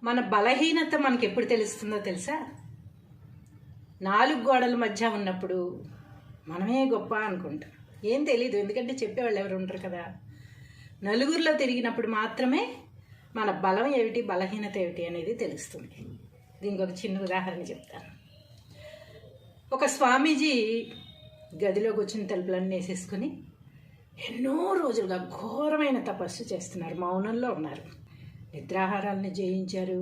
మన బలహీనత మనకి ఎప్పుడు తెలుస్తుందో తెలుసా? 4 గోడల మధ్య ఉన్నప్పుడు మనమే గొప్ప అనుకుంటాం. ఏం తెలీదు, ఎందుకంటే చెప్పేవాళ్ళు ఎవరు ఉంటారు కదా. నలుగురిలో తిరిగినప్పుడు మాత్రమే మన బలం ఏమిటి, బలహీనత ఏమిటి అనేది తెలుస్తుంది. దీనికి ఒక చిన్న ఉదాహరణ చెప్తాను. ఒక స్వామీజీ గదిలో కూర్చుని తలుపులన్నీ వేసేసుకుని ఎన్నో రోజులుగా ఘోరమైన తపస్సు చేస్తున్నారు. మౌనంలో ఉన్నారు. నిద్రాహారాలను జయించారు,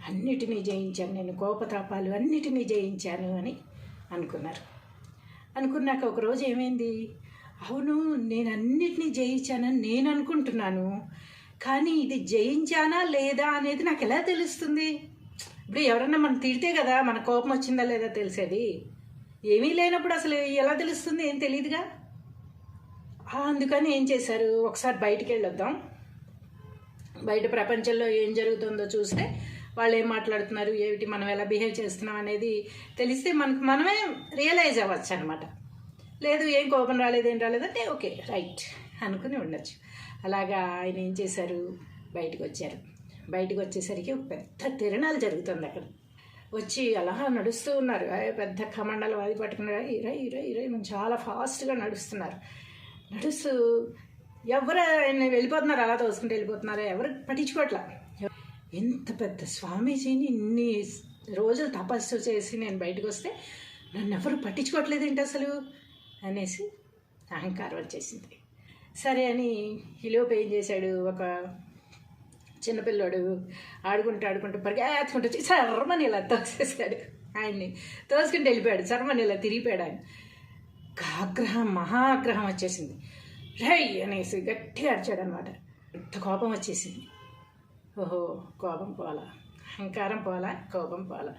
అన్నిటినీ జయించాను, నేను కోపతాపాలు అన్నిటినీ జయించాను అని అనుకున్నాక ఒకరోజు ఏమైంది, అవును నేను అన్నిటినీ జయించానని నేను అనుకుంటున్నాను, కానీ ఇది జయించానా లేదా అనేది నాకు ఎలా తెలుస్తుంది? ఇప్పుడు ఎవరన్నా మనం తిడితే కదా మన కోపం వచ్చిందా లేదా తెలిసేది. ఏమీ లేనప్పుడు అసలు ఎలా తెలుస్తుంది? ఏం తెలియదుగా. అందుకని ఏం చేశారు, ఒకసారి బయటికి వెళ్ళొద్దాం, బయట ప్రపంచంలో ఏం జరుగుతుందో చూస్తే వాళ్ళు ఏం మాట్లాడుతున్నారు, ఏమిటి, మనం ఎలా బిహేవ్ చేస్తున్నాం అనేది తెలిస్తే మనమే రియలైజ్ అవ్వచ్చు అనమాట. లేదు ఏం కోపం రాలేదు ఏం రాలేదంటే ఓకే రైట్ అనుకుని ఉండొచ్చు. అలాగా ఆయన ఏం చేశారు, బయటకు వచ్చారు. బయటకు వచ్చేసరికి పెద్ద తిరణాలు జరుగుతుంది. అక్కడ వచ్చి అలా నడుస్తూ ఉన్నారు. పెద్ద కమండలు అది పట్టుకున్నారు, ఇరై ఇరై ఇరై చాలా ఫాస్ట్గా నడుస్తున్నారు. నడుస్తూ ఎవరు వెళ్ళిపోతున్నారు, అలా తోసుకుంటూ వెళ్ళిపోతున్నారు, ఎవరు పట్టించుకోవట్లా. ఎంత పెద్ద స్వామీజీని ఇన్ని రోజులు తపస్సు చేసి నేను బయటకు వస్తే నన్ను ఎవరు పట్టించుకోవట్లేదేంటి అసలు అనేసి అహంకారం వచ్చేసింది. సరే అని ఈలోపు ఏం చేశాడు, ఒక చిన్నపిల్లాడు ఆడుకుంటూ పరిగెత్తుకుంటూ వచ్చి సర్మని ఇలా తోసేసాడు. ఆయన్ని తోసుకుంటూ వెళ్ళిపోయాడు. సర్మని ఇలా తిరిగిపోయాడు. ఆయన ఆగ్రహం, మహాగ్రహం వచ్చేసింది. రై అనేసి గట్టిగా అరిచాడు అనమాట. ఎంత కోపం వచ్చేసింది. ఓహో, కోపం పోలా, అహంకారం పోలా, కోపం పోలా.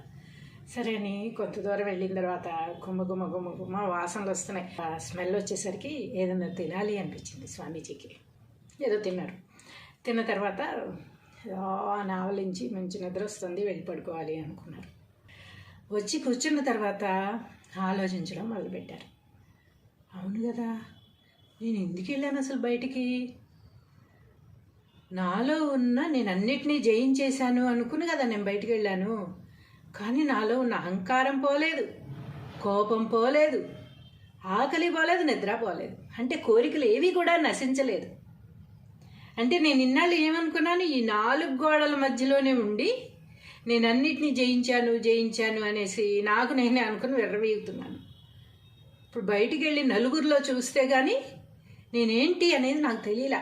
సరే అని కొంత దూరం వెళ్ళిన తర్వాత గుమ్మ వాసనలు వస్తున్నాయి. ఆ స్మెల్ వచ్చేసరికి ఏదన్నా తినాలి అనిపించింది స్వామీజీకి. ఏదో తిన్నారు. తిన్న తర్వాత నావలించి మంచి నిద్ర వస్తుంది, వెళ్ళి పడుకోవాలి అనుకున్నారు. వచ్చి కూర్చున్న తర్వాత ఆలోచించడం మొదలుపెట్టారు. అవును కదా, నేను ఎందుకు వెళ్ళాను అసలు బయటికి? నాలో ఉన్న నేను అన్నిటినీ జయించేశాను అనుకుని కదా నేను బయటికి వెళ్ళాను. కానీ నాలో ఉన్న అహంకారం పోలేదు, కోపం పోలేదు, ఆకలి పోలేదు, నిద్ర పోలేదు. అంటే కోరికలు ఏవి కూడా నశించలేదు. అంటే నేను ఇన్నాళ్ళు ఏమనుకున్నాను, ఈ 4 గోడల మధ్యలోనే ఉండి నేను అన్నిటినీ జయించాను అనేసి నాకు నేనే అనుకుని వెర్రవీగుతున్నాను. ఇప్పుడు బయటికి వెళ్ళి నలుగురిలో చూస్తే కానీ నేనేంటి అనేది నాకు తెలియలా.